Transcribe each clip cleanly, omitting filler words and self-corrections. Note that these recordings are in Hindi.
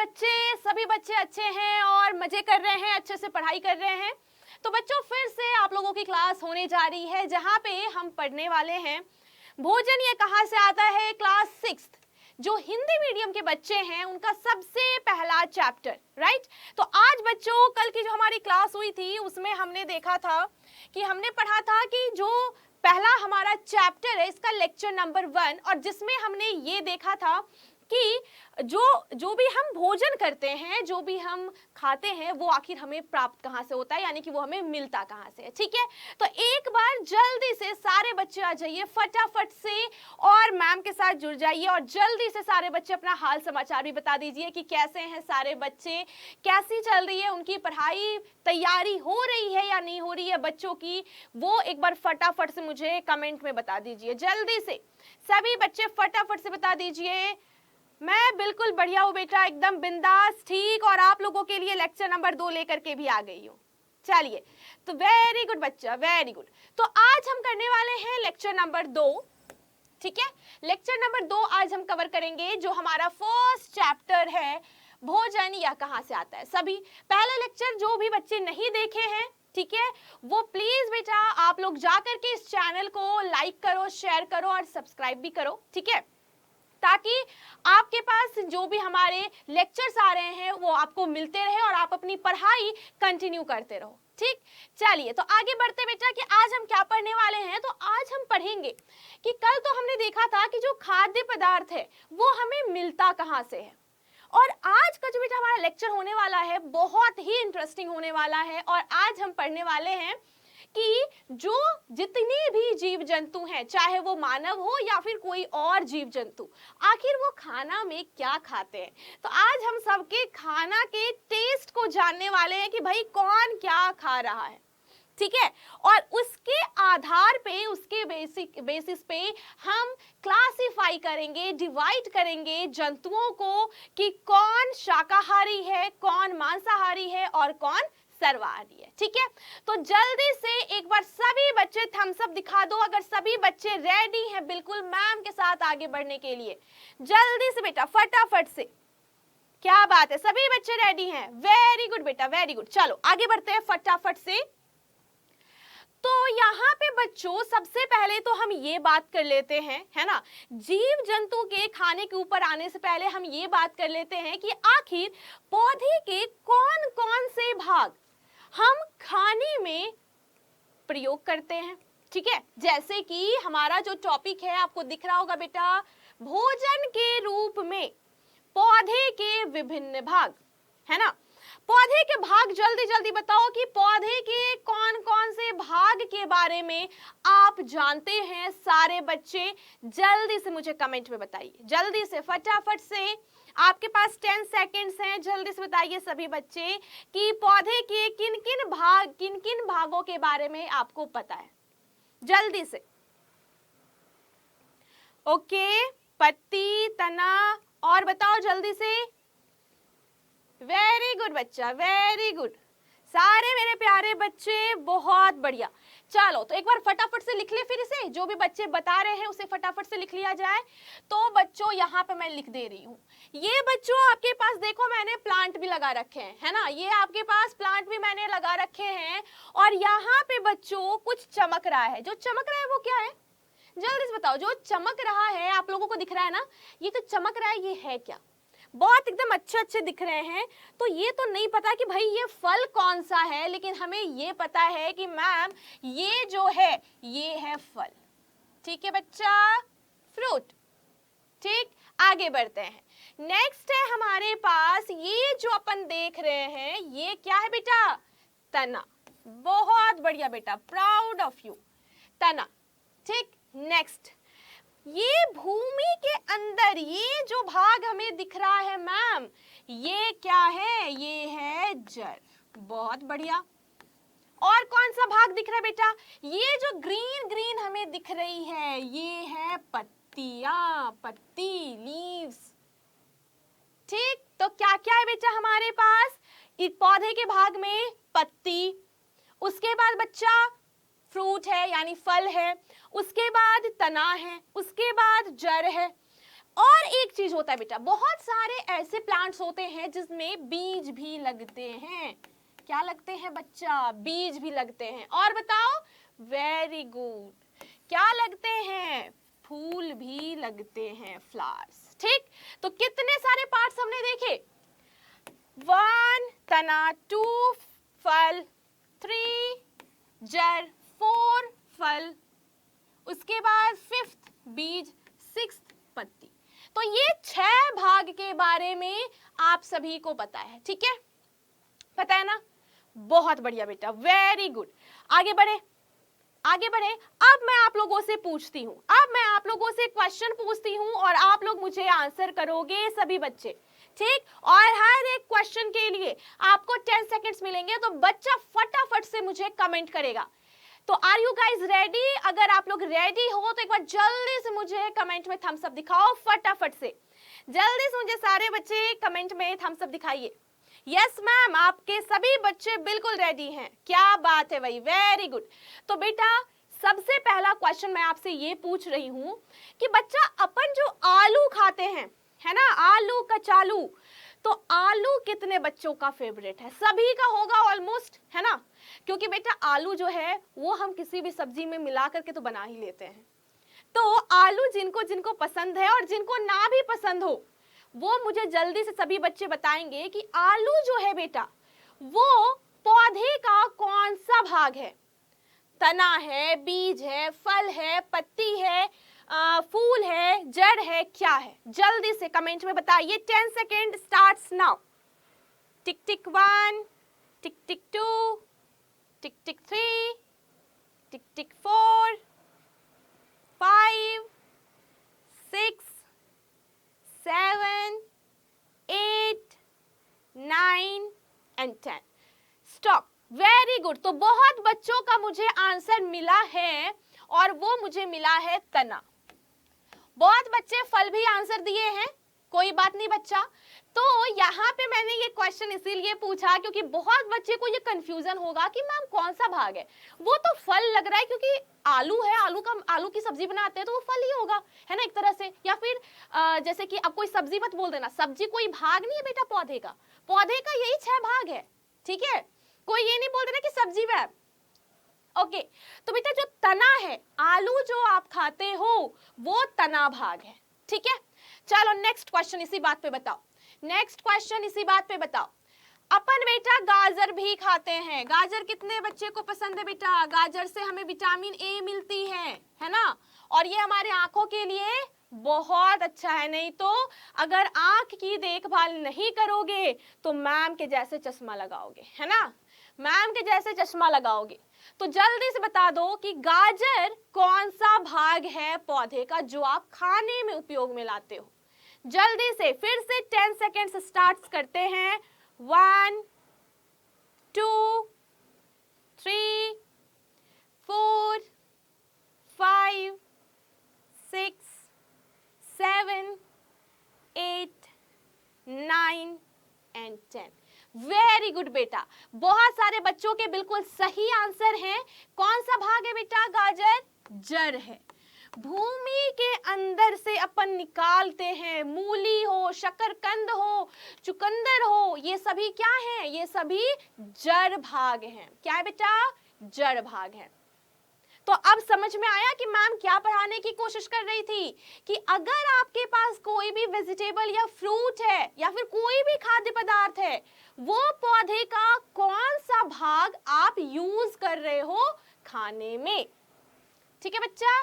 सभी बच्चे अच्छे हैं और मजे कर रहे हैं, अच्छे से पढ़ाई कर रहे हैं। तो बच्चों फिर से आप लोगों की क्लास होने जा रही है जहां पे हम पढ़ने वाले हैं भोजन ये कहां से आता है, क्लास 6 जो हिंदी मीडियम के बच्चे हैं उनका सबसे पहला चैप्टर, राइट। तो आज बच्चों कल की जो हमारी क्लास हुई थी उसमें हमने देखा था कि हमने पढ़ा था कि जो पहला हमारा चैप्टर है इसका लेक्चर नंबर 1 और जिसमें हमने ये देखा था कि जो भी हम भोजन करते हैं, जो भी हम खाते हैं वो आखिर हमें प्राप्त कहाँ से होता है, यानी कि वो हमें मिलता कहाँ से है। ठीक है, तो एक बार जल्दी से सारे बच्चे आ जाइए फटाफट से और मैम के साथ जुड़ जाइए और जल्दी से सारे बच्चे अपना हाल समाचार भी बता दीजिए कि कैसे हैं सारे बच्चे, कैसी चल रही है उनकी पढ़ाई, तैयारी हो रही है या नहीं हो रही है बच्चों की, वो एक बार फटाफट से मुझे कमेंट में बता दीजिए। जल्दी से सभी बच्चे फटाफट से बता दीजिए। मैं बिल्कुल बढ़िया हूँ बेटा, एकदम बिंदास, ठीक। और आप लोगों के लिए लेक्चर नंबर 2 लेकर के भी आ गई हूँ। चलिए, तो वेरी गुड बच्चा, वेरी गुड। तो आज हम करने वाले हैं लेक्चर नंबर 2, ठीक है। लेक्चर नंबर 2 आज हम कवर करेंगे जो हमारा फर्स्ट चैप्टर है भोजन यह कहाँ से आता है। सभी पहले लेक्चर जो भी बच्चे नहीं देखे हैं, ठीक है, वो प्लीज बेटा आप लोग जाकर के इस चैनल को लाइक करो, शेयर करो और सब्सक्राइब भी करो, ठीक है, ताकि आपके पास जो भी हमारे लेक्चर्स आ रहे हैं वो आपको मिलते रहे और आप अपनी पढ़ाई कंटिन्यू करते रहो। ठीक, चलिए तो आगे बढ़ते बेटा कि आज हम क्या पढ़ने वाले हैं। तो आज हम पढ़ेंगे कि कल तो हमने देखा था कि जो खाद्य पदार्थ है वो हमें मिलता कहाँ से है, और आज का जो बेटा हमारा लेक्चर होने वाला है बहुत ही इंटरेस्टिंग होने वाला है। और आज हम पढ़ने वाले हैं कि जो जितने भी जीव जंतु हैं, चाहे वो मानव हो या फिर कोई और जीव जंतु, आखिर वो खाना में क्या खाते हैं। तो आज हम सबके खाना के टेस्ट को जानने वाले हैं कि भाई कौन क्या खा रहा है, ठीक है। और उसके आधार पे, उसके बेसिस पे हम क्लासिफाई करेंगे, डिवाइड करेंगे जंतुओं को कि कौन शाकाहारी है, कौन मांसाहारी है और कौन सर्वाहारी है, ठीक है। तो जल्दी से एक बार सभी बच्चे थम्स अप दिखा दो अगर सभी बच्चे रेडी हैं बिल्कुल मैम के साथ आगे बढ़ने के लिए। जल्दी से बेटा फटाफट से, क्या बात है, सभी बच्चे रेडी हैं, वेरी गुड बेटा, वेरी गुड। चलो आगे बढ़ते हैं फटाफट से। तो यहाँ पे बच्चों सबसे पहले तो हम ये बात कर लेते हैं, है ना, जीव जंतु के खाने के ऊपर आने से पहले हम ये बात कर लेते हैं कि आखिर पौधे के कौन कौन से भाग हम खाने में प्रयोग करते हैं, ठीक है। जैसे कि हमारा जो टॉपिक है आपको दिख रहा होगा बेटा, भोजन के रूप में पौधे के विभिन्न भाग, है ना। पौधे के भाग जल्दी जल्दी बताओ कि पौधे के कौन कौन से भाग के बारे में आप जानते हैं सारे बच्चे, जल्दी से मुझे कमेंट में बताइए, जल्दी से फटाफट से। आपके पास 10 सेकेंड्स हैं, जल्दी से बताइए सभी बच्चे कि पौधे के किन किन भागों के बारे में आपको पता है, जल्दी से। ओके, पत्ती, तना, और बताओ जल्दी से। वेरी गुड बच्चा, वेरी गुड, सारे मेरे प्यारे बच्चे, बहुत बढ़िया। चलो तो एक बार फटाफट से लिख ले, फिर इसे जो भी बच्चे बता रहे हैं उसे फटाफट से लिख लिया जाए। तो बच्चों यहाँ पे मैं लिख दे रही हूँ, ये बच्चों आपके पास देखो मैंने प्लांट भी लगा रखे हैं, है ना, ये आपके पास प्लांट भी मैंने लगा रखे हैं। और यहाँ पे बच्चों कुछ चमक रहा है, जो चमक रहा है वो क्या है, जल्दी से बताओ। जो चमक रहा है आप लोगों को दिख रहा है ना, ये जो चमक रहा है ये है क्या, बहुत एकदम अच्छे अच्छे दिख रहे हैं। तो ये तो नहीं पता कि भाई ये फल कौन सा है, लेकिन हमें ये पता है कि मैम ये जो है ये है फल, ठीक है बच्चा, फ्रूट। ठीक, आगे बढ़ते हैं। नेक्स्ट है हमारे पास ये जो अपन देख रहे हैं, ये क्या है बेटा, तना। बहुत बढ़िया बेटा, प्राउड ऑफ यू, तना। ठीक, नेक्स्ट ये भूमि के अंदर ये जो भाग हमें दिख रहा है मैम, ये क्या है, ये है जड़। बहुत बढ़िया। और कौन सा भाग दिख रहा है बेटा, ये जो ग्रीन ग्रीन हमें दिख रही है ये है पत्तियां, पत्ती, लीव्स। ठीक, तो क्या क्या है बेटा हमारे पास एक पौधे के भाग में, पत्ती, उसके बाद बच्चा फ्रूट है यानी फल है, उसके बाद तना है, उसके बाद जड़ है, और एक चीज होता है बेटा, बहुत सारे ऐसे प्लांट्स होते हैं जिसमें बीज भी लगते हैं। क्या लगते हैं बच्चा? बीज भी लगते हैं। और बताओ? Very good. क्या लगते हैं? फूल भी लगते हैं, फ्लावर्स। ठीक, तो कितने सारे पार्ट्स हमने देखे? 1 तना, 2 फल, 3 जड़, 4 फल, उसके बाद 5th बीज, 6th पत्ती। तो ये 6 भाग के बारे में आप सभी को पता है, ठीक है? पता है ना? बहुत बढ़िया बेटा, वेरी गुड। आगे बढ़े, आगे बढ़े। अब मैं आप लोगों से पूछती हूं, अब मैं आप लोगों से क्वेश्चन पूछती हूं और आप लोग मुझे आंसर करोगे सभी बच्चे, ठीक? और हर एक क्वेश्चन के लिए आपको 10 सेकंड्स मिलेंगे, तो बच्चा फटाफट से मुझे कमेंट करेगा। तो आर यू गाइज रेडी? अगर आप लोग रेडी हो तो एक बार जल्दी से मुझे कमेंट में थम्स अप दिखाओ, फटाफट से। जल्दी से मुझे सारे बच्चे कमेंट में थम्स अप दिखाइए। यस मैम, आपके सभी बच्चे बिल्कुल रेडी हैं। क्या बात है भाई, वेरी गुड। तो बेटा सबसे पहला क्वेश्चन मैं आपसे ये पूछ रही हूं कि बच्चा अपन जो आलू खाते हैं, है ना, आलू कचालू, तो आलू कितने बच्चों का फेवरेट है? सभी का होगा ऑलमोस्ट, है ना? क्योंकि बेटा आलू जो है वो हम किसी भी सब्जी में मिला करके तो बना ही लेते हैं। तो आलू जिनको जिनको पसंद है और जिनको ना भी पसंद हो, वो मुझे जल्दी से सभी बच्चे बताएंगे कि आलू जो है बेटा वो पौधे का कौन सा भाग है? तना है, बीज है, फल है, पत्ती है, फूल है, जड़ है, क्या है? जल्दी से कमेंट में बताइए। 10 second starts now. Tick tick 1, tick tick 2, tick tick 3, tick tick 4, 5, 6, 7, 8, 9 and 10. Stop. Very good. तो बहुत बच्चों का मुझे आंसर मिला है और वो मुझे मिला है तना। बहुत बच्चे फल भी आंसर दिए हैं, कोई बात नहीं बच्चा। तो यहाँ पे मैंने ये क्वेश्चन इसीलिए पूछा क्योंकि बहुत बच्चे को ये कंफ्यूजन होगा कि मैम कौन सा भाग है? वो तो फल लग रहा है क्योंकि आलू है, आलू की सब्जी बनाते हैं तो वो फल ही होगा, है ना, एक तरह से। या फिर जैसे कि अब कोई सब्जी मत बोल देना, सब्जी कोई भाग नहीं है बेटा पौधे का। पौधे का यही 6 भाग है, ठीक है? कोई ये नहीं बोल देना कि सब्जी में। ओके, तो बेटा जो तना है, आलू जो आप खाते हो वो तना भाग है, ठीक है? चलो नेक्स्ट क्वेश्चन इसी बात पे बताओ। नेक्स्ट क्वेश्चन इसी बात पे बताओ। अपन बेटा गाजर भी खाते हैं। गाजर कितने बच्चे को पसंद है बेटा? गाजर से हमें विटामिन ए मिलती है ना? और ये हमारे आंखों के लिए बहुत अच्छा है। नहीं तो अगर आंख की देखभाल नहीं करोगे तो मैम के जैसे चश्मा लगाओगे, है ना? मैम के जैसे चश्मा लगाओगे। तो जल्दी से बता दो कि गाजर कौन सा भाग है पौधे का जो आप खाने में उपयोग में लाते हो? जल्दी से फिर से 10 सेकेंड्स स्टार्ट करते हैं। 1, 2, 3, 4, 5, 6, 7, 8, 9 and 10। वेरी गुड बेटा, बहुत सारे बच्चों के बिल्कुल सही आंसर हैं। कौन सा भाग है बेटा? गाजर जड़ है। भूमि के अंदर से अपन निकालते हैं, मूली हो, शकरकंद हो, चुकंदर हो, ये सभी क्या हैं? ये सभी जड़ भाग हैं। क्या है बेटा? जड़ भाग है। तो अब समझ में आया कि मैम क्या पढ़ाने की कोशिश कर रही थी कि अगर आपके पास कोई भी वेजिटेबल या फ्रूट है या फिर कोई भी खाद्य पदार्थ है, वो पौधे का कौन सा भाग आप यूज कर रहे हो खाने में। ठीक है बच्चा,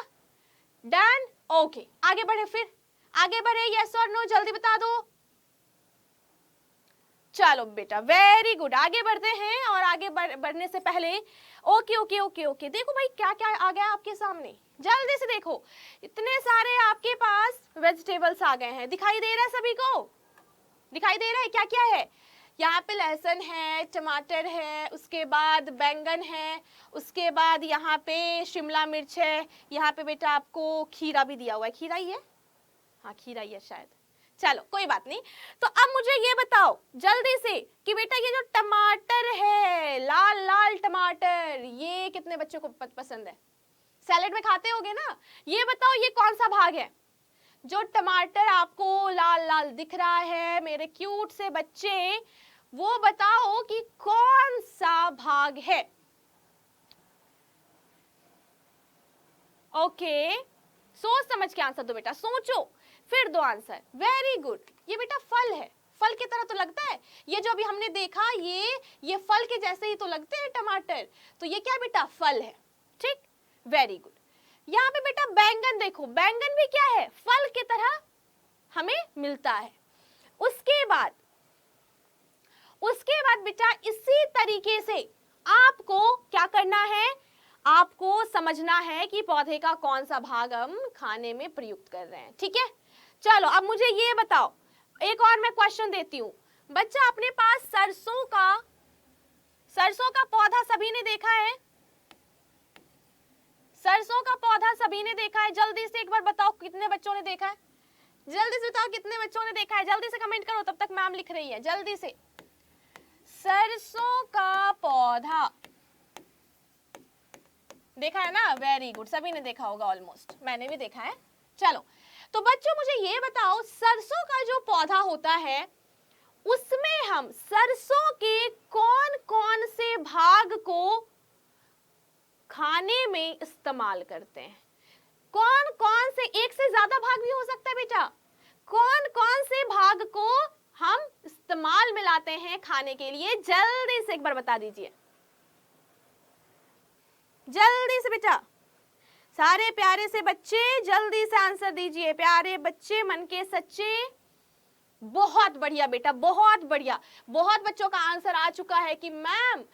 डन? ओके, आगे बढ़े, फिर आगे बढ़े। यस और नो जल्दी बता दो। चलो बेटा, वेरी गुड, आगे बढ़ते हैं। और आगे बढ़ने से पहले ओके ओके ओके ओके, देखो भाई क्या क्या आ गया आपके सामने, जल्दी से देखो। इतने सारे आपके पास वेजिटेबल्स आ गए हैं, दिखाई दे रहा है सभी को? दिखाई दे रहा है क्या क्या है? यहाँ पे लहसुन है, टमाटर है, उसके बाद बैंगन है, उसके बाद यहाँ पे शिमला मिर्च है, यहाँ पे बेटा आपको खीरा भी दिया हुआ है। खीरा ही है? हाँ खीरा ही है शायद। चलो कोई बात नहीं। तो अब मुझे ये बताओ जल्दी से कि बेटा ये जो टमाटर है, लाल लाल टमाटर, ये कितने बच्चों को पसंद है? सैलेड में खाते होगे ना? ये बताओ ये कौन सा भाग है? जो टमाटर आपको लाल लाल दिख रहा है मेरे क्यूट से बच्चे, वो बताओ कि कौन सा भाग है। ओके, सोच समझ के आंसर दो बेटा, सोचो फिर दो आंसर। वेरी गुड, ये बेटा फल है। फल की तरह तो लगता है, ये जो अभी हमने देखा ये फल के जैसे ही तो लगते हैं टमाटर, तो ये क्या बेटा फल है। ठीक, वेरी गुड। यहाँ पे बेटा बैंगन देखो, बैंगन भी क्या है, फल की तरह हमें मिलता है। उसके बाद बेटा इसी तरीके से आपको क्या करना है, आपको समझना है कि पौधे का कौन सा भाग हम खाने में प्रयुक्त कर रहे हैं। ठीक है, चलो अब मुझे ये बताओ, एक और मैं क्वेश्चन देती हूँ। बच्चा अपने पास सरसों का पौधा सभी ने देखा है? सरसों का पौधा सभी ने देखा है? जल्दी से एक बार बताओ कितने बच्चों ने देखा है, जल्दी से बताओ कितने बच्चों ने देखा है, जल्दी से कमेंट करो, तब तक मैम लिख रही है, जल्दी से। सरसों का पौधा देखा है ना, वेरी गुड, सभी ने देखा होगा ऑलमोस्ट, मैंने भी देखा है। चलो तो बच्चों मुझे ये बताओ, सरसों का जो पौधा होता है उसमें हम सरसों के कौन कौन से भाग को खाने में इस्तेमाल करते हैं? कौन कौन से, एक से ज्यादा भाग भी हो सकता है बेटा, कौन कौन से भाग को हम इस्तेमाल में लाते हैं खाने के लिए? जल्दी से एक बार बता दीजिए, जल्दी से बेटा, सारे प्यारे से बच्चे जल्दी से आंसर दीजिए, प्यारे बच्चे मन के सच्चे। बहुत बढ़िया बेटा, बहुत बढ़िया, बहुत बच्चों का आंसर आ चुका है कि मैम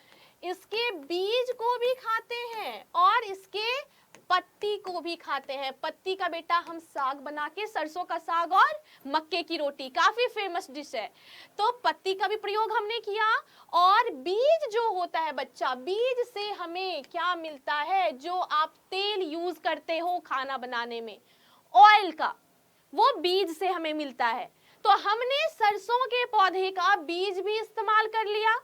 इसके बीज को भी खाते हैं और इसके पत्ती को भी खाते हैं। पत्ती का बेटा हम साग बना के, सरसों का साग और मक्के की रोटी, काफी फेमस डिश है, तो पत्ती का भी प्रयोग हमने किया। और बीज जो होता है बच्चा, बीज से हमें क्या मिलता है, जो आप तेल यूज करते हो खाना बनाने में, ऑयल का, वो बीज से हमें मिलता है। तो हमने सरसों के पौधे का बीज भी इस्तेमाल कर लिया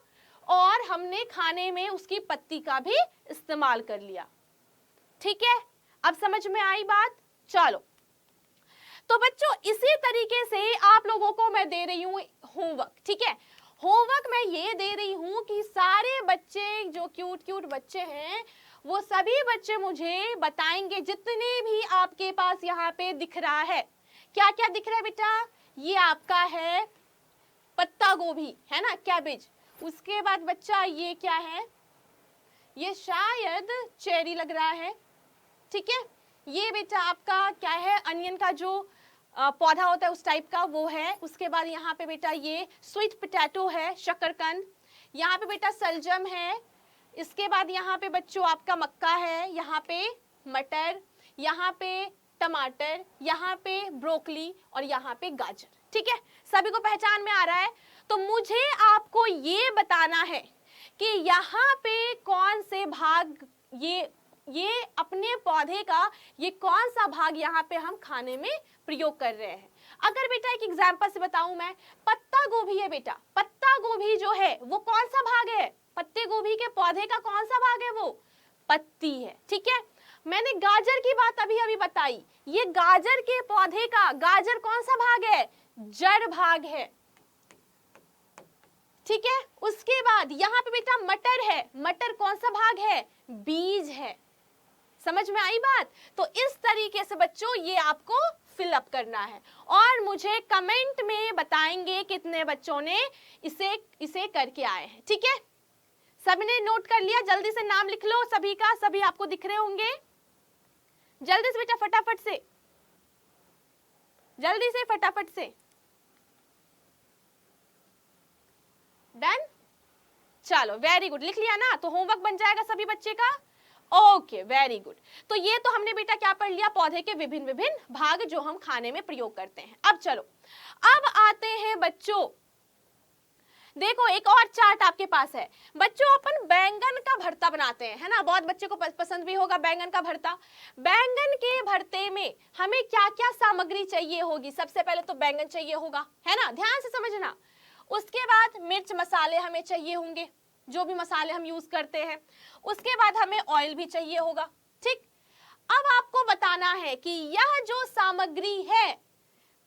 और हमने खाने में उसकी पत्ती का भी इस्तेमाल कर लिया। ठीक है, अब समझ में आई बात? चलो तो बच्चों इसी तरीके से आप लोगों को मैं दे रही हूं होमवर्क। ठीक है, होमवर्क मैं ये दे रही हूं कि सारे बच्चे जो क्यूट क्यूट बच्चे हैं, वो सभी बच्चे मुझे बताएंगे, जितने भी आपके पास यहाँ पे दिख रहा है। क्या क्या दिख रहा है बेटा? ये आपका है पत्ता गोभी, है ना, कैबेज। उसके बाद बच्चा ये क्या है, ये शायद चेरी लग रहा है। ठीक है, ये बेटा आपका क्या है, अनियन का जो पौधा होता है उस टाइप का, वो है। उसके बाद यहाँ पे बेटा ये स्वीट पोटैटो है, शकरकंद। यहाँ पे बेटा सलजम है। इसके बाद यहाँ पे बच्चों आपका मक्का है, यहाँ पे मटर, यहाँ पे टमाटर, यहाँ पे ब्रोकली और यहाँ पे गाजर। ठीक है, सभी को पहचान में आ रहा है? तो मुझे आपको ये बताना है कि यहाँ पे कौन से भाग, ये अपने पौधे का ये कौन सा भाग यहाँ पे हम खाने में प्रयोग कर रहे हैं। अगर बेटा एक एग्जांपल से बताऊं मैं, पत्ता गोभी है बेटा, पत्ता गोभी जो है वो कौन सा भाग है? पत्ते गोभी के पौधे का कौन सा भाग है? वो पत्ती है। ठीक है, मैंने गाजर की बात अभी अभी बताई, ये गाजर के पौधे का गाजर कौन सा भाग है? जड़ भाग है। ठीक है, उसके बाद यहाँ पे बेटा मटर है, मटर कौन सा भाग है? बीज है। समझ में आई बात? तो इस तरीके से बच्चों ये आपको फिलअप करना है और मुझे कमेंट में बताएंगे कितने बच्चों ने इसे करके आए हैं। ठीक है, सबने नोट कर लिया? जल्दी से नाम लिख लो सभी का, सभी आपको दिख रहे होंगे। जल्दी से बेटा, फटाफट से, जल्दी से, फटाफट से। डन? चलो वेरी गुड, लिख लिया ना? तो होमवर्क बन जाएगा सभी बच्चे का। Okay, very good. तो ये तो हमने बेटा क्या पढ़ लिया, पौधे के विभिन्न विभिन्न भाग जो हम खाने में प्रयोग करते हैं। अब चलो, अब आते हैं बच्चों, देखो एक और चार्ट आपके पास है बच्चों, अपन बैंगन का भरता बनाते हैं, है ना, बहुत बच्चे को पसंद भी होगा बैंगन का भरता। बैंगन के भरते में हमें क्या क्या सामग्री चाहिए होगी? सबसे पहले तो बैंगन चाहिए होगा, है ना, ध्यान से समझना। उसके बाद मिर्च मसाले हमें चाहिए होंगे, जो भी मसाले हम यूज करते हैं। उसके बाद हमें ऑयल भी चाहिए होगा। ठीक, अब आपको बताना है कि यह जो सामग्री है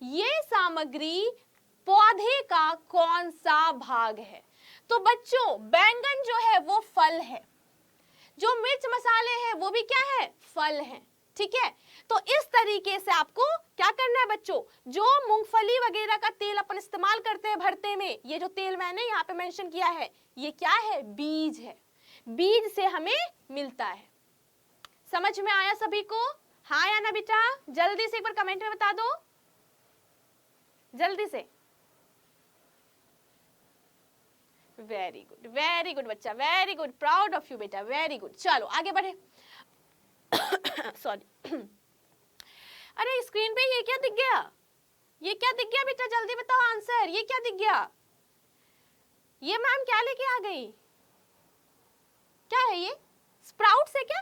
ये सामग्री पौधे का कौन सा भाग है? तो बच्चों बैंगन जो है वो फल है, जो मिर्च मसाले हैं वो भी क्या है? फल है। ठीक है, तो इस तरीके से आपको क्या करना है बच्चों, जो मूंगफली वगैरह का तेल अपन इस्तेमाल करते हैं भरते में, ये जो तेल मैंने यहाँ पे मेंशन किया है ये क्या है? बीज है। बीज से हमें मिलता है। समझ में आया सभी को? हाँ या ना बेटा? जल्दी से एक बार कमेंट में बता दो, जल्दी से। वेरी गुड बच्चा, very good, proud of you बेटा, वेरी गुड। चलो आगे बढ़े। सॉरी। अरे स्क्रीन पे ये क्या दिख गया? ये क्या दिख गया बेटा? जल्दी बताओ आंसर, ये क्या दिख गया? ये मैम क्या लेके आ गई? क्या है ये? स्प्राउट्स है क्या?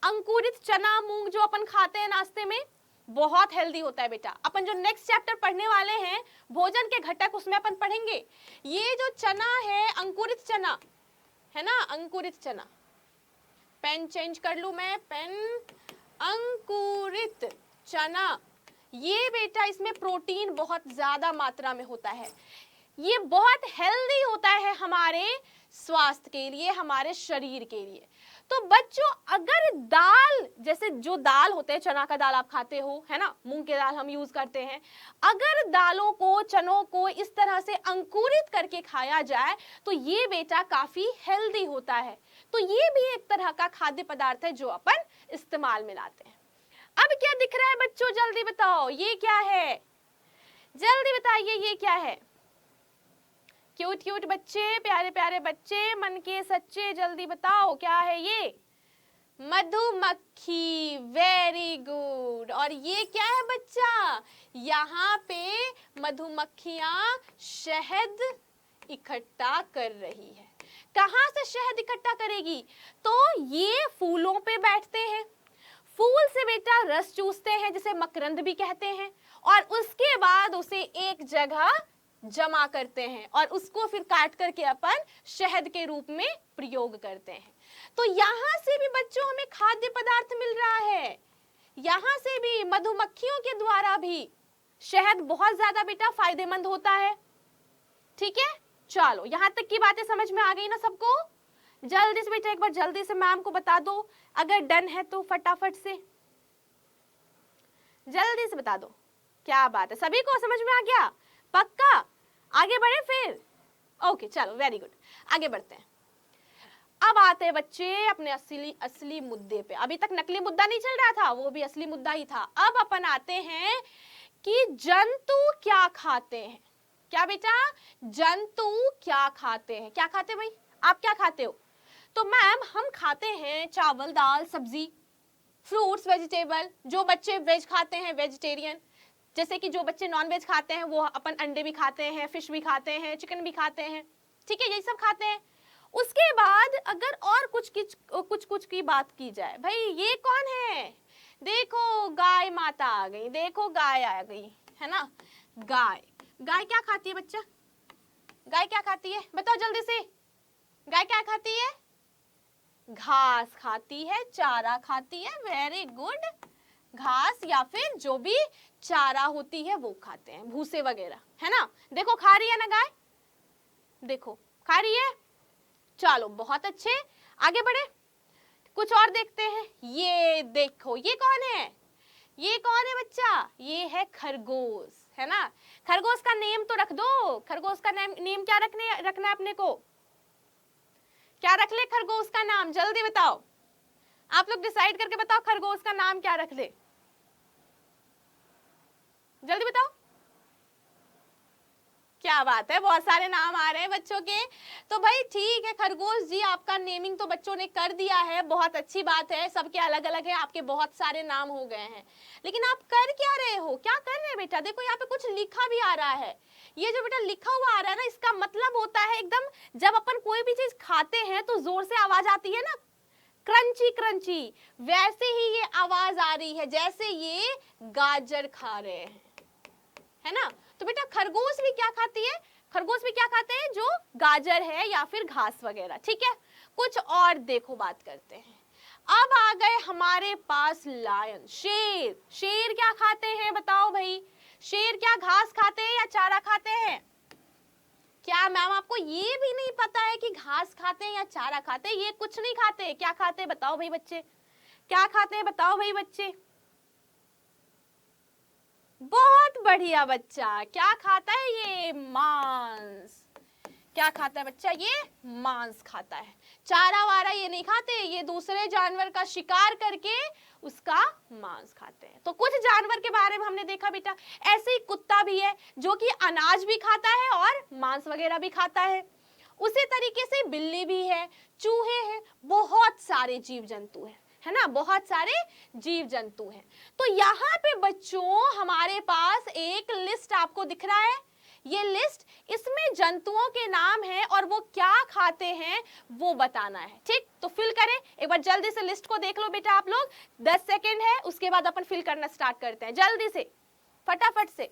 अंकुरित चना मूंग जो अपन खाते हैं नाश्ते में, बहुत हेल्दी होता है बेटा। अपन जो नेक्स्ट चैप्टर पढ़ने वाले हैं भोजन के घटक, उसमें अपन पढ़ेंगे ये जो चना है, अंकुरित चना है ना, अंकुरित चना। पेन चेंज कर लूं मैं, पेन। अंकुरित चना, ये बेटा इसमें प्रोटीन बहुत ज्यादा मात्रा में होता है, ये बहुत हेल्दी होता है हमारे स्वास्थ्य के लिए, हमारे शरीर के लिए। तो बच्चों अगर दाल, जैसे जो दाल होते हैं, चना का दाल आप खाते हो है ना, मूंग के दाल हम यूज करते हैं, अगर दालों को, चनों को इस तरह से अंकुरित करके खाया जाए तो ये बेटा काफी हेल्दी होता है। तो ये भी एक तरह का खाद्य पदार्थ है जो अपन इस्तेमाल में लाते हैं। अब क्या दिख रहा है बच्चों, जल्दी बताओ ये क्या है? जल्दी बताइए ये क्या है? क्यूट क्यूट बच्चे, प्यारे प्यारे बच्चे, मन के सच्चे, जल्दी बताओ क्या है ये? मधुमक्खी। Very good. और ये क्या है बच्चा? यहाँ पे मधुमक्खियां शहद इकट्ठा कर रही है। कहाँ से शहद इकट्ठा करेगी? तो ये फूलों पे बैठते हैं, फूल से बेटा रस चूसते हैं जिसे मकरंद भी कहते हैं, और उसके बाद उसे एक जगह जमा करते हैं और उसको फिर काट करके अपन शहद के रूप में प्रयोग करते हैं। तो यहाँ से भी बच्चों हमें खाद्य पदार्थ मिल रहा है, यहाँ से भी मधुमक्खियों के द्वारा भी शहद बहुत ज्यादा बेटा फायदेमंद होता है। ठीक है, चलो यहाँ तक की बातें समझ में आ गई ना सबको? जल्दी से बेटा एक बार जल्दी से मैम को बता दो, अगर डन है तो फटाफट से जल्दी से बता दो। क्या बात है, सभी को समझ में आ गया? पक्का? आगे बढ़े फिर? ओके चलो, वेरी गुड, आगे बढ़ते हैं। अब आते हैं बच्चे अपने असली मुद्दे पे। अभी तक नकली मुद्दा नहीं चल रहा था, वो भी असली मुद्दा ही था। अब अपन आते हैं कि जंतु क्या खाते हैं। क्या बेटा? जंतु क्या खाते हैं? क्या खाते हैं भाई? आप क्या खाते हो? तो मैम हम खाते हैं चावल, दाल, सब्जी, फ्रूट्स, वेजिटेबल। जो बच्चे वेज खाते हैं, वेजिटेरियन, जैसे कि जो बच्चे नॉन वेज खाते हैं वो अपन अंडे भी खाते हैं, फिश भी खाते हैं, चिकन भी खाते हैं। ठीक है, यही सब खाते हैं। उसके बाद अगर और कुछ की बात की जाए, भाई ये कौन है? देखो गाय माता आ गई, देखो गाय आ गई है ना। गाय, गाय क्या खाती है बच्चा? गाय क्या खाती है बताओ जल्दी से? गाय क्या खाती है? घास खाती है, चारा खाती है। वेरी गुड, घास या फिर जो भी चारा होती है वो खाते हैं, भूसे वगैरह, है ना। देखो खा रही है ना गाय, देखो खा रही है। चलो बहुत अच्छे, आगे बढ़े, कुछ और देखते हैं। ये देखो, ये कौन है? ये कौन है बच्चा? ये है खरगोश, है ना। खरगोश का नेम तो रख दो, खरगोश का नेम क्या रखना है अपने को? क्या रख ले खरगोश का नाम? जल्दी बताओ, आप लोग डिसाइड करके बताओ खरगोश का नाम क्या रख ले, जल्दी बताओ। क्या बात है, बहुत सारे नाम आ रहे हैं बच्चों के। तो भाई ठीक है खरगोश जी, आपका नेमिंग तो बच्चों ने कर दिया है, बहुत अच्छी बात है। सबके अलग अलग है, आपके बहुत सारे नाम हो गए हैं, लेकिन आप कर क्या रहे हो? क्या कर रहे हैं बेटा? देखो यहाँ पे कुछ लिखा भी आ रहा है। ये जो बेटा लिखा हुआ आ रहा है ना, इसका मतलब होता है एकदम, जब अपन कोई भी चीज खाते हैं तो जोर से आवाज आती है ना, क्रंची क्रंची, वैसे ही ये आवाज आ रही है जैसे ये गाजर खा रहे हैं, है ना। तो बेटा खरगोश भी क्या खाती है? खरगोश भी क्या खाते हैं? जो गाजर है या फिर घास वगैरह। ठीक है, कुछ और देखो बात करते हैं। अब आ गए हमारे पास लायन, शेर। शेर क्या खाते हैं बताओ भाई? शेर क्या घास खाते हैं या चारा खाते हैं? क्या मैम आपको ये भी नहीं पता है कि घास खाते हैं या चारा खाते हैं? ये कुछ नहीं खाते। क्या खाते हैं बताओ भाई बच्चे, क्या खाते हैं बताओ भाई बच्चे? बहुत बढ़िया बच्चा, क्या खाता है ये? मांस। क्या खाता है बच्चा? ये मांस खाता है। चारा वारा ये नहीं खाते, ये दूसरे जानवर का शिकार करके उसका मांस खाते हैं। तो कुछ जानवर के बारे में हमने देखा बेटा। ऐसे ही कुत्ता भी है जो कि अनाज भी खाता है और मांस वगैरह भी खाता है। उसी तरीके से बिल्ली भी है, चूहे हैं, बहुत सारे जीव जंतु हैं, है ना, बहुत सारे जीव जंतु हैं। तो यहाँ पे बच्चों हमारे पास एक लिस्ट आपको दिख रहा है। ये लिस्ट, इसमें जंतुओं के नाम है और वो क्या खाते हैं वो बताना है। ठीक, तो फिल करें एक बार जल्दी से। लिस्ट को देख लो बेटा आप लोग, 10 सेकेंड है, उसके बाद अपन फिल करना स्टार्ट करते हैं। जल्दी से, फटाफट से।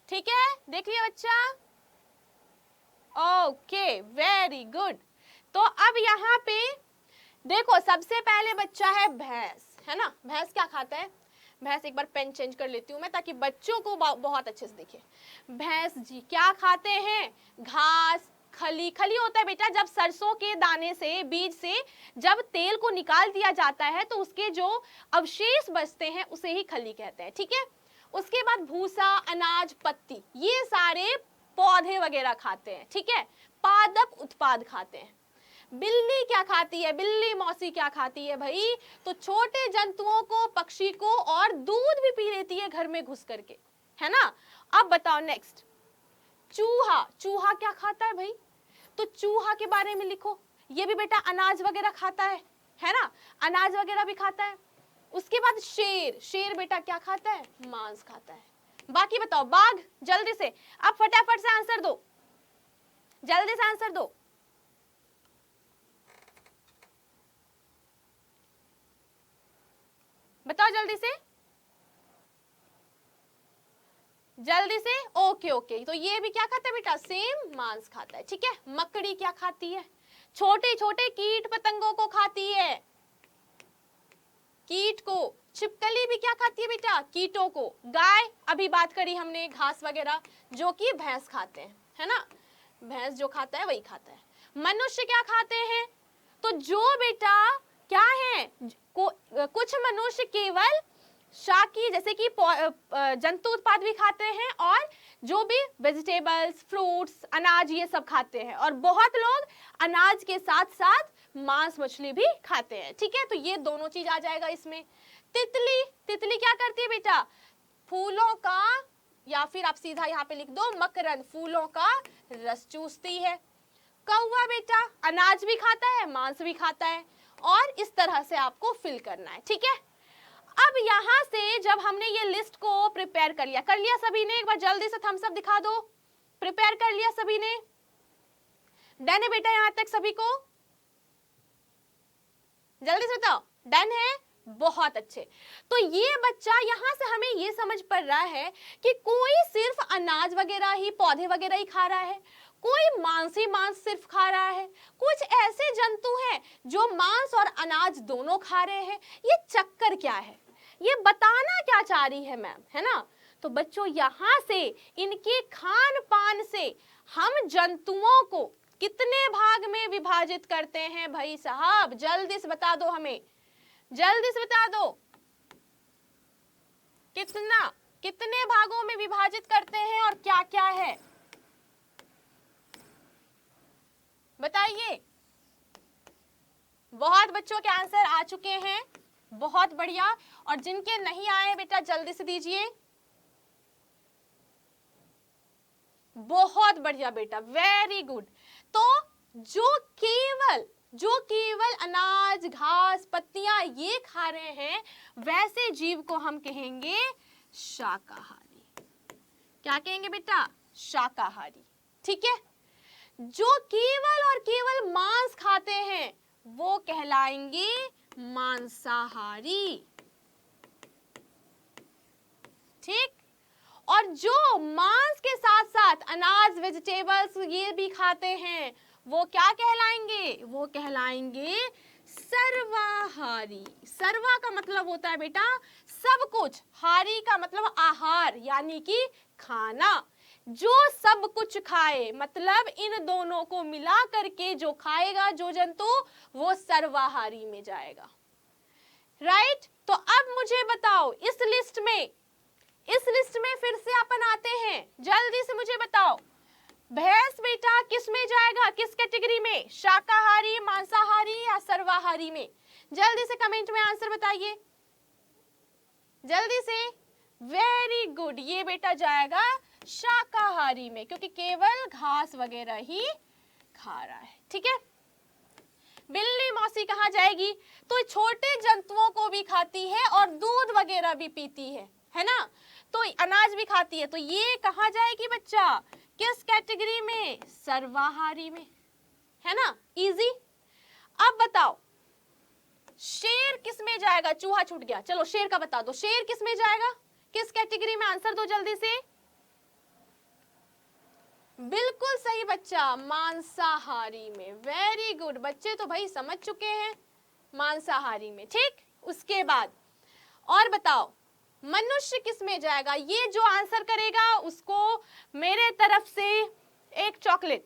ठीक है, देख लिया बच्चा? Okay, very good. तो अब यहाँ पे देखो, सबसे पहले बच्चा है भैंस, है ना। भैंस क्या खाता है? भैंस, एक बार पेन चेंज कर लेती हूँ मैं ताकि बच्चों को बहुत अच्छे से दिखे। भैंस जी क्या खाते हैं? घास, खली। खली होता है बेटा जब सरसों के दाने से, बीज से जब तेल को निकाल दिया जाता है तो उसके जो अवशेष बचते हैं उसे ही खली कहते हैं। ठीक है, उसके बाद भूसा, अनाज, पत्ती, ये सारे पौधे वगैरह खाते हैं। ठीक है, पादप उत्पाद खाते हैं। बिल्ली क्या खाती है? बिल्ली मौसी क्या खाती है भाई? तो छोटे जंतुओं को, पक्षी को, और दूध भी पी लेती है घर में घुस करके, है ना। अब बताओ नेक्स्ट, चूहा। चूहा क्या खाता है भाई? तो चूहा के बारे में लिखो। ये भी बेटा अनाज वगैरह खाता है ना, अनाज वगैरह भी खाता है। उसके बाद शेर। शेर बेटा क्या खाता है? मांस खाता है। बाकी बताओ, बाघ, जल्दी से, अब फटाफट से आंसर दो, जल्दी से आंसर दो। बताओ जल्दी से, जल्दी से। ओके ओके, तो ये भी क्या खाता है बेटा? सेम मांस खाता है। ठीक है, मकड़ी क्या खाती है? छोटे छोटे कीट पतंगों को खाती है, कीट को। छिपकली भी क्या खाती है बेटा? कीटों को। गाय, अभी बात करी हमने, घास वगैरह, जो कि भैंस खाते हैं, है ना। भैंस जो खाता है वही खाता है। मनुष्य क्या खाते हैं? तो जो बेटा क्या है, कुछ मनुष्य केवल शाकी, जैसे कि जंतु उत्पाद भी खाते हैं, और जो भी वेजिटेबल्स, फ्रूट्स, अनाज, ये सब खाते हैं। और बहुत लोग अनाज के साथ साथ मांस मछली भी खाते हैं। ठीक है, तो ये दोनों चीज आ जाएगा इसमें। तितली, तितली क्या करती है बेटा? फूलों का, या फिर आप सीधा यहाँ पे लिख दो मकरंद, फूलों का रस चूसती है। कौवा बेटा अनाज भी खाता है, मांस भी खाता है, और इस तरह से आपको फिल करना है। ठीक है, अब यहाँ से जब हमने ये लिस्ट को प्रिपेयर कर लिया सभी ने? एक बार जल्दी से थम्स अप दिखा दो। प्रिपेयर कर लिया सभी ने? डन है बेटा यहाँ तक सभी को? जल्दी से बताओ, डन है? बहुत अच्छे। तो ये बच्चा, यहाँ से हमें ये समझ पड़ रहा है कि कोई सिर्फ अनाज वगैरह ही, पौधे वगैरह ही खा रहा है, कोई मांस ही मांस सिर्फ खा रहा है, कुछ ऐसे जंतु हैं जो मांस और अनाज दोनों खा रहे हैं। ये चक्कर क्या है? ये बताना क्या चाह रही है मैम, है ना। तो बच्चों यहाँ से, इनके खान पान से हम जंतुओं को कितने भाग में विभाजित करते हैं भाई साहब? जल्दी से बता दो हमें, जल्दी से बता दो। कितने भागों में विभाजित करते हैं और क्या क्या है, बताइए। बहुत बच्चों के आंसर आ चुके हैं, बहुत बढ़िया। और जिनके नहीं आए बेटा जल्दी से दीजिए। बहुत बढ़िया बेटा, वेरी गुड। तो जो केवल अनाज, घास, पत्तियां ये खा रहे हैं, वैसे जीव को हम कहेंगे शाकाहारी। क्या कहेंगे बेटा? शाकाहारी। ठीक है, जो केवल और केवल मांस खाते हैं वो कहलाएंगे मांसाहारी। ठीक, और जो मांस के साथ साथ अनाज, वेजिटेबल्स ये भी खाते हैं वो क्या कहलाएंगे? वो कहलाएंगे सर्वाहारी। सर्वा का मतलब होता है बेटा सब कुछ, हारी का मतलब आहार यानी कि खाना, जो सब कुछ खाए, मतलब इन दोनों को मिला करके जो खाएगा जो जंतु वो सर्वाहारी में जाएगा। राइट? तो अब मुझे बताओ इस लिस्ट में फिर से अपन आते हैं, जल्दी से मुझे बताओ भैंस बेटा किस में जाएगा, किस कैटेगरी में, शाकाहारी, मांसाहारी या सर्वाहारी में? जल्दी से कमेंट में आंसर बताइए, जल्दी से। वेरी गुड, ये बेटा जाएगा शाकाहारी में, क्योंकि केवल घास वगैरह ही खा रहा है। ठीक है, बिल्ली मौसी कहाँ जाएगी? तो छोटे जंतुओं को भी खाती है और दूध वगैरह भी पीती है ना, तो अनाज भी खाती है, तो ये कहाँ जाएगी बच्चा, किस कैटेगरी में? सर्वाहारी में, है ना, इजी। अब बताओ शेर किस में जाएगा? चूहा छूट गया, चलो शेर का बता दो, शेर किस में जाएगा, किस कैटेगरी में? आंसर दो जल्दी से। बिल्कुल सही बच्चा, मांसाहारी में। वेरी गुड, बच्चे तो भाई समझ चुके हैं, मांसाहारी में। ठीक, उसके बाद और बताओ मनुष्य किस में जाएगा? ये जो आंसर करेगा उसको मेरे तरफ से एक चॉकलेट,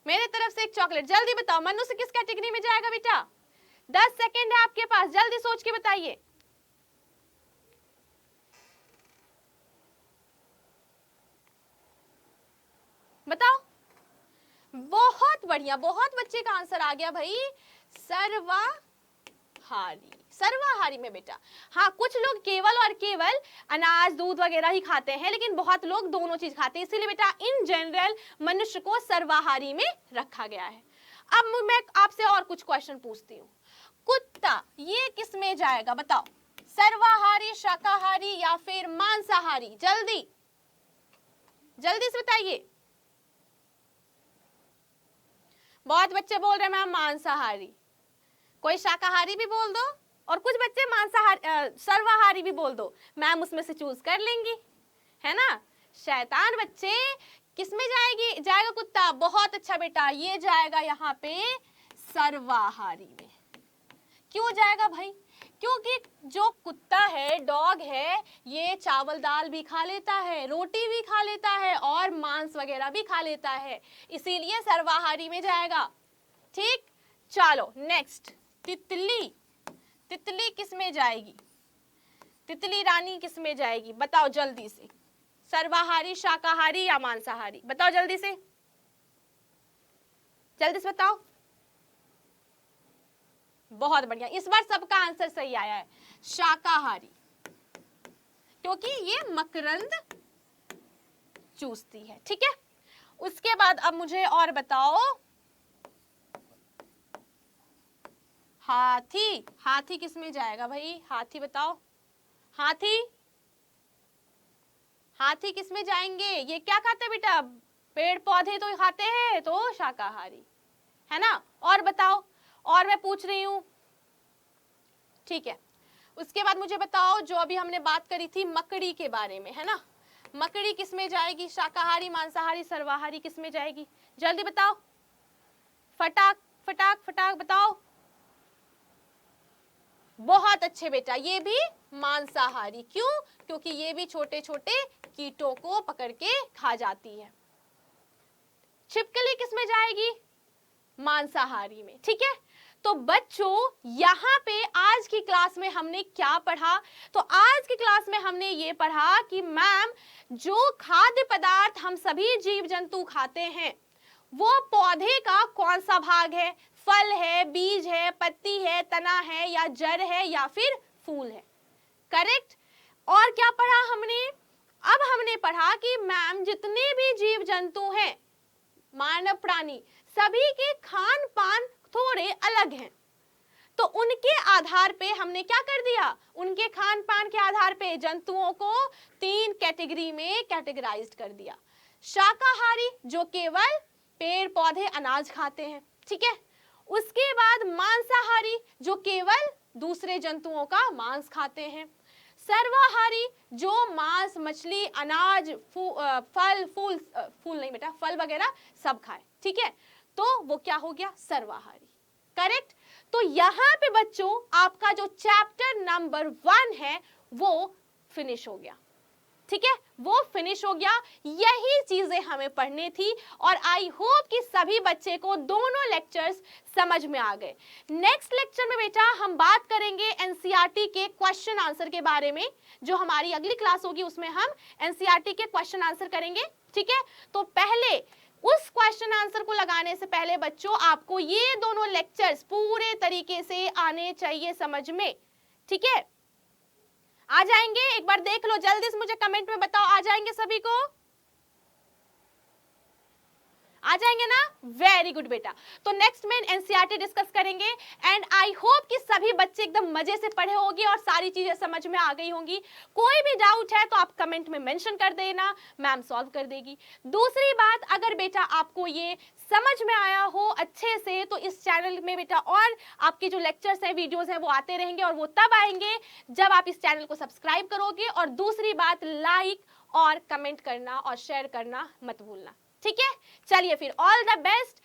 मेरे तरफ से एक चॉकलेट। जल्दी बताओ मनुष्य किस कैटेगरी में जाएगा बेटा? 10 सेकेंड है आपके पास, जल्दी सोच के बताइए। बताओ। बहुत बढ़िया, बहुत बच्चे का आंसर आ गया भाई, सर्वाहारी। सर्वाहारी में बेटा, हाँ कुछ लोग केवल और केवल अनाज दूध वगैरह ही खाते हैं, लेकिन बहुत लोग दोनों चीज खाते हैं, इसीलिए बेटा इन जनरल मनुष्य को सर्वाहारी में रखा गया है। अब मैं आपसे और कुछ क्वेश्चन पूछती हूँ, कुत्ता ये किस में जाएगा बताओ? सर्वाहारी, शाकाहारी या फिर मांसाहारी? जल्दी जल्दी से बताइए। बहुत बच्चे बोल रहे हैं मैम मांसाहारी, कोई शाकाहारी भी बोल दो और कुछ बच्चे मांसाहारी सर्वाहारी भी बोल दो, मैम उसमें से चूज कर लेंगी, है ना। शैतान बच्चे, किस में जाएगा कुत्ता? बहुत अच्छा बेटा, ये जाएगा यहाँ पे सर्वाहारी में। क्यों जाएगा भाई? क्योंकि जो कुत्ता है, डॉग है, ये चावल दाल भी खा लेता है, रोटी भी खा लेता है और मांस वगैरह भी खा लेता है, इसीलिए सर्वाहारी में जाएगा। ठीक, चलो नेक्स्ट, तितली। तितली किस में जाएगी? तितली रानी किस में जाएगी? बताओ जल्दी से, सर्वाहारी, शाकाहारी या मांसाहारी? बताओ जल्दी से, जल्दी से बताओ। बहुत बढ़िया, इस बार सबका आंसर सही आया है, शाकाहारी, क्योंकि ये मकरंद चूसती है। ठीक है, उसके बाद अब मुझे और बताओ, हाथी। हाथी किस में जाएगा भाई? हाथी बताओ, हाथी हाथी किस में जाएंगे? ये क्या खाते हैं बेटा? पेड़ पौधे तो खाते हैं, तो शाकाहारी, है ना। और बताओ, और मैं पूछ रही हूं, ठीक है। उसके बाद मुझे बताओ, जो अभी हमने बात करी थी मकड़ी के बारे में, है ना, मकड़ी किस में जाएगी? शाकाहारी, मांसाहारी, सर्वाहारी, किस में जाएगी? जल्दी बताओ, फटाक फटाक फटाक बताओ। बहुत अच्छे बेटा, ये भी मांसाहारी। क्यों? क्योंकि ये भी छोटे छोटे कीटों को पकड़ के खा जाती है। छिपकली किस में जाएगी? मांसाहारी में। ठीक है, तो बच्चों यहाँ पे आज की क्लास में हमने क्या पढ़ा? तो आज की क्लास में हमने ये पढ़ा कि मैम जो खाद्य पदार्थ हम सभी जीव जंतु खाते हैं वो पौधे का कौन सा भाग है? फल है, बीज है, पत्ती है, तना है या जड़ है या फिर फूल है? करेक्ट। और क्या पढ़ा हमने? अब हमने पढ़ा कि मैम जितने भी जीव जंतु हैं, मानव प्राणी, सभी के खान पान थोड़े अलग हैं, तो उनके आधार पे हमने क्या कर दिया? उनके खान पान के आधार पे जंतुओं को 3 कैटेगरी में कैटेगराइज्ड कर दिया। शाकाहारी जो केवल पेड़ पौधे अनाज खाते हैं, ठीक है। उसके बाद मांसाहारी जो केवल दूसरे जंतुओं का मांस खाते हैं। सर्वाहारी जो मांस, मछली, अनाज, फल, फूल नहीं बेटा, फल वगैरह सब खाए, ठीक है, तो वो क्या हो गया? सर्वाहारी। करेक्ट। तो यहाँ पे बच्चों आपका जो चैप्टर नंबर 1 है वो फिनिश हो गया, ठीक है, वो फिनिश हो गया। यही चीजें हमें पढ़नी थी और आई होप कि सभी बच्चे को दोनों लेक्चर्स समझ में आ गए। नेक्स्ट लेक्चर में बेटा हम बात करेंगे एनसीईआरटी के क्वेश्चन आंसर के बारे में। जो हमारी अगली क्लास होगी उसमें हम एनसीईआरटी के क्वेश्चन आंसर करेंगे, ठीक है। तो पहले उस क्वेश्चन आंसर को लगाने से पहले बच्चों आपको ये दोनों लेक्चर्स पूरे तरीके से आने चाहिए समझ में, ठीक है। आ जाएंगे, एक बार देख लो जल्दी से मुझे कमेंट में बताओ, आ जाएंगे सभी को, आ जाएंगे ना? वेरी गुड बेटा। तो नेक्स्ट में एनसीईआरटी डिस्कस करेंगे एंड आई होप कि सभी बच्चे एकदम मजे से पढ़े होंगे और सारी चीजें समझ में आ गई होंगी। कोई भी डाउट है तो आप कमेंट में मेंशन कर देना, मैम सॉल्व कर देगी। दूसरी बात, अगर बेटा आपको ये समझ में आया हो अच्छे से तो इस चैनल में बेटा और आपके जो लेक्चर्स हैं, वीडियोस हैं वो आते रहेंगे और वो तब आएंगे जब आप इस चैनल को सब्सक्राइब करोगे। और दूसरी बात, लाइक और कमेंट करना और शेयर करना मत भूलना, ठीक है। चलिए फिर, ऑल द बेस्ट,